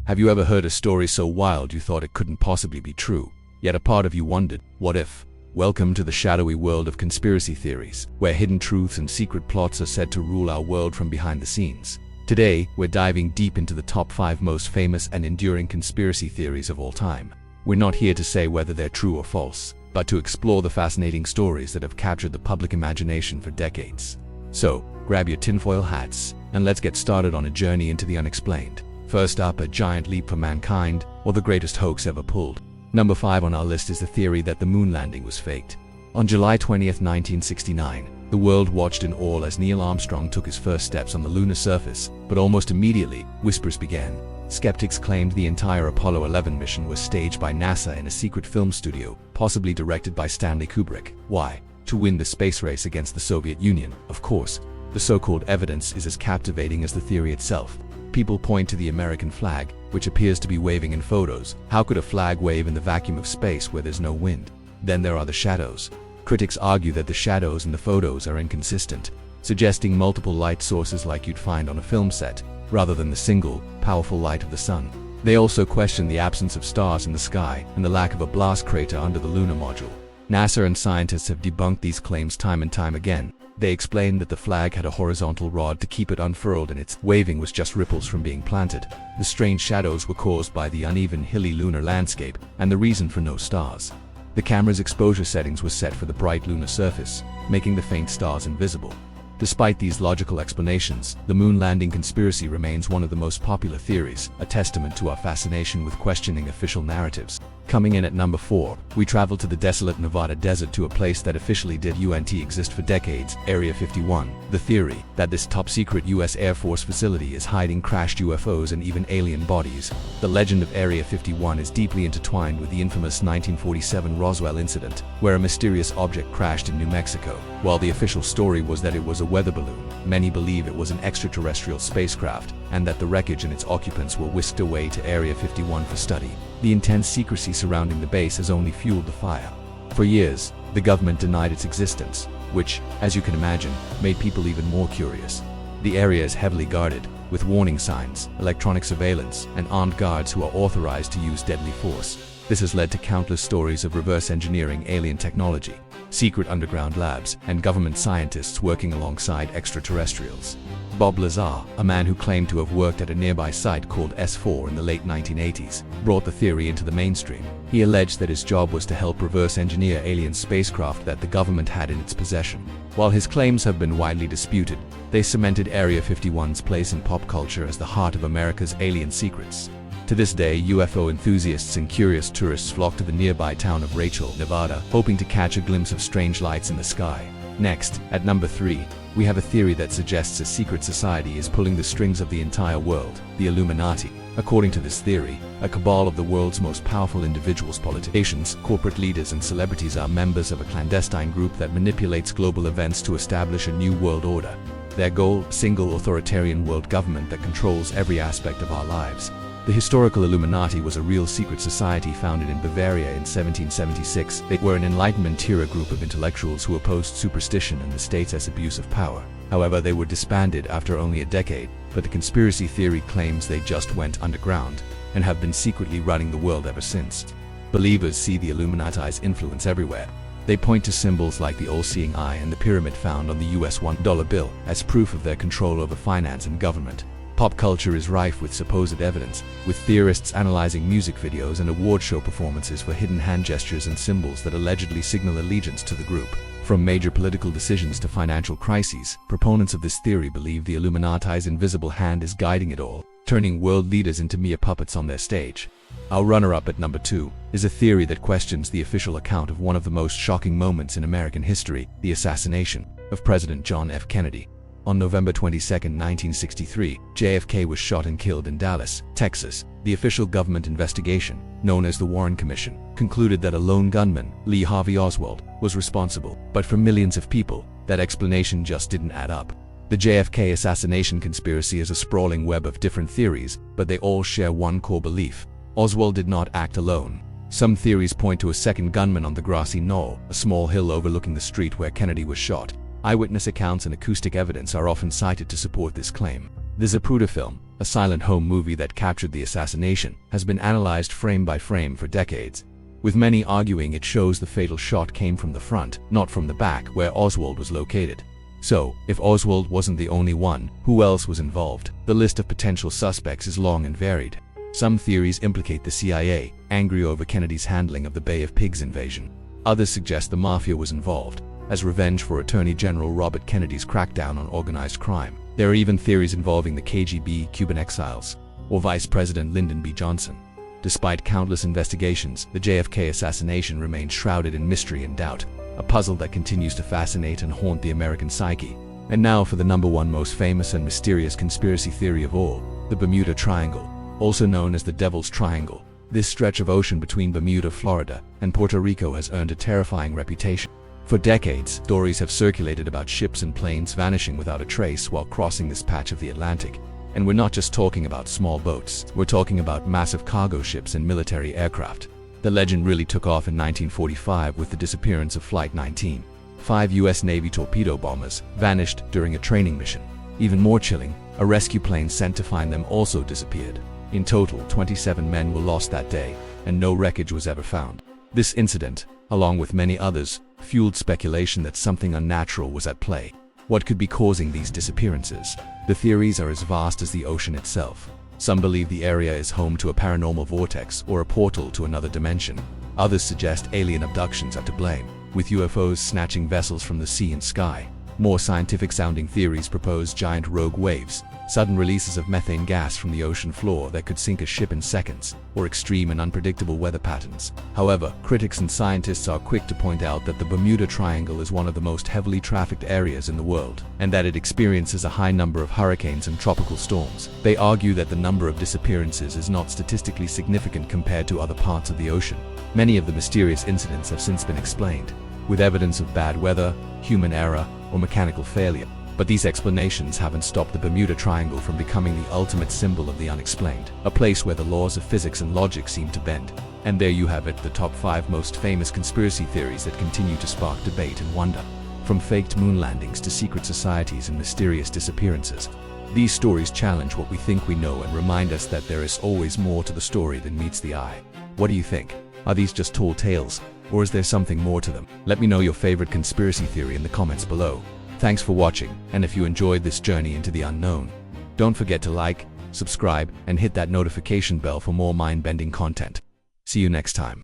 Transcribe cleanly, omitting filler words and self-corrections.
Have you ever heard a story so wild you thought it couldn't possibly be true? Yet a part of you wondered, what if? Welcome to the shadowy world of conspiracy theories, where hidden truths and secret plots are said to rule our world from behind the scenes. Today, we're diving deep into the top 5 most famous and enduring conspiracy theories of all time. We're not here to say whether they're true or false, but to explore the fascinating stories that have captured the public imagination for decades. So, grab your tinfoil hats, and let's get started on a journey into the unexplained. First up, a giant leap for mankind, or the greatest hoax ever pulled. Number 5 on our list is the theory that the moon landing was faked. On July 20th, 1969, the world watched in awe as Neil Armstrong took his first steps on the lunar surface, but almost immediately, whispers began. Skeptics claimed the entire Apollo 11 mission was staged by NASA in a secret film studio, possibly directed by Stanley Kubrick. Why? To win the space race against the Soviet Union, of course. The so-called evidence is as captivating as the theory itself. People point to the American flag, which appears to be waving in photos. How could a flag wave in the vacuum of space where there's no wind? Then there are the shadows. Critics argue that the shadows in the photos are inconsistent, suggesting multiple light sources like you'd find on a film set, rather than the single, powerful light of the sun. They also question the absence of stars in the sky and the lack of a blast crater under the lunar module. NASA and scientists have debunked these claims time and time again. They explained that the flag had a horizontal rod to keep it unfurled and its waving was just ripples from being planted. The strange shadows were caused by the uneven, hilly lunar landscape and the reason for no stars. The camera's exposure settings were set for the bright lunar surface, making the faint stars invisible. Despite these logical explanations, the moon landing conspiracy remains one of the most popular theories, a testament to our fascination with questioning official narratives. Coming in at number 4, we travel to the desolate Nevada desert to a place that officially did exist for decades, Area 51. The theory that this top-secret U.S. Air Force facility is hiding crashed UFOs and even alien bodies. The legend of Area 51 is deeply intertwined with the infamous 1947 Roswell incident, where a mysterious object crashed in New Mexico. While the official story was that it was a weather balloon, many believe it was an extraterrestrial spacecraft, and that the wreckage and its occupants were whisked away to Area 51 for study. The intense secrecy surrounding the base has only fueled the fire. For years, the government denied its existence, which, as you can imagine, made people even more curious. The area is heavily guarded, with warning signs, electronic surveillance, and armed guards who are authorized to use deadly force. This has led to countless stories of reverse engineering alien technology, secret underground labs, and government scientists working alongside extraterrestrials. Bob Lazar, a man who claimed to have worked at a nearby site called S4 in the late 1980s, brought the theory into the mainstream. He alleged that his job was to help reverse engineer alien spacecraft that the government had in its possession. While his claims have been widely disputed, they cemented Area 51's place in pop culture as the heart of America's alien secrets. To this day, UFO enthusiasts and curious tourists flock to the nearby town of Rachel, Nevada, hoping to catch a glimpse of strange lights in the sky. Next, at number 3, we have a theory that suggests a secret society is pulling the strings of the entire world, the Illuminati. According to this theory, a cabal of the world's most powerful individuals, politicians, corporate leaders, and celebrities are members of a clandestine group that manipulates global events to establish a new world order. Their goal, single authoritarian world government that controls every aspect of our lives. The historical Illuminati was a real secret society founded in Bavaria in 1776. They were an Enlightenment-era group of intellectuals who opposed superstition and the state's abuse of power. However, they were disbanded after only a decade, but the conspiracy theory claims they just went underground and have been secretly running the world ever since. Believers see the Illuminati's influence everywhere. They point to symbols like the all-seeing eye and the pyramid found on the US $1 bill as proof of their control over finance and government. Pop culture is rife with supposed evidence, with theorists analyzing music videos and award show performances for hidden hand gestures and symbols that allegedly signal allegiance to the group. From major political decisions to financial crises, proponents of this theory believe the Illuminati's invisible hand is guiding it all, turning world leaders into mere puppets on their stage. Our runner-up at number 2 is a theory that questions the official account of one of the most shocking moments in American history, the assassination of President John F. Kennedy. On November 22, 1963, JFK was shot and killed in Dallas, Texas. The official government investigation, known as the Warren Commission, concluded that a lone gunman, Lee Harvey Oswald, was responsible. But for millions of people, that explanation just didn't add up. The JFK assassination conspiracy is a sprawling web of different theories, but they all share one core belief: Oswald did not act alone. Some theories point to a second gunman on the grassy knoll, a small hill overlooking the street where Kennedy was shot. Eyewitness accounts and acoustic evidence are often cited to support this claim. The Zapruder film, a silent home movie that captured the assassination, has been analyzed frame by frame for decades, with many arguing it shows the fatal shot came from the front, not from the back where Oswald was located. So, if Oswald wasn't the only one, who else was involved? The list of potential suspects is long and varied. Some theories implicate the CIA, angry over Kennedy's handling of the Bay of Pigs invasion. Others suggest the mafia was involved, as revenge for Attorney General Robert Kennedy's crackdown on organized crime. There are even theories involving the KGB Cuban exiles, or Vice President Lyndon B. Johnson. Despite countless investigations, the JFK assassination remains shrouded in mystery and doubt, a puzzle that continues to fascinate and haunt the American psyche. And now for the #1 most famous and mysterious conspiracy theory of all, the Bermuda Triangle, also known as the Devil's Triangle. This stretch of ocean between Bermuda, Florida, and Puerto Rico has earned a terrifying reputation. For decades, stories have circulated about ships and planes vanishing without a trace while crossing this patch of the Atlantic. And we're not just talking about small boats, we're talking about massive cargo ships and military aircraft. The legend really took off in 1945 with the disappearance of Flight 19. 5 US Navy torpedo bombers vanished during a training mission. Even more chilling, a rescue plane sent to find them also disappeared. In total, 27 men were lost that day, and no wreckage was ever found. This incident, along with many others, fueled speculation that something unnatural was at play. What could be causing these disappearances? The theories are as vast as the ocean itself. Some believe the area is home to a paranormal vortex or a portal to another dimension. Others suggest alien abductions are to blame, with UFOs snatching vessels from the sea and sky. More scientific-sounding theories propose giant rogue waves, sudden releases of methane gas from the ocean floor that could sink a ship in seconds, or extreme and unpredictable weather patterns. However, critics and scientists are quick to point out that the Bermuda Triangle is one of the most heavily trafficked areas in the world, and that it experiences a high number of hurricanes and tropical storms. They argue that the number of disappearances is not statistically significant compared to other parts of the ocean. Many of the mysterious incidents have since been explained, with evidence of bad weather, human error, or mechanical failure. But these explanations haven't stopped the Bermuda Triangle from becoming the ultimate symbol of the unexplained, a place where the laws of physics and logic seem to bend. And there you have it, the top 5 most famous conspiracy theories that continue to spark debate and wonder. From faked moon landings to secret societies and mysterious disappearances, these stories challenge what we think we know and remind us that there is always more to the story than meets the eye. What do you think? Are these just tall tales, or is there something more to them? Let me know your favorite conspiracy theory in the comments below. Thanks for watching, and if you enjoyed this journey into the unknown, don't forget to like, subscribe, and hit that notification bell for more mind-bending content. See you next time.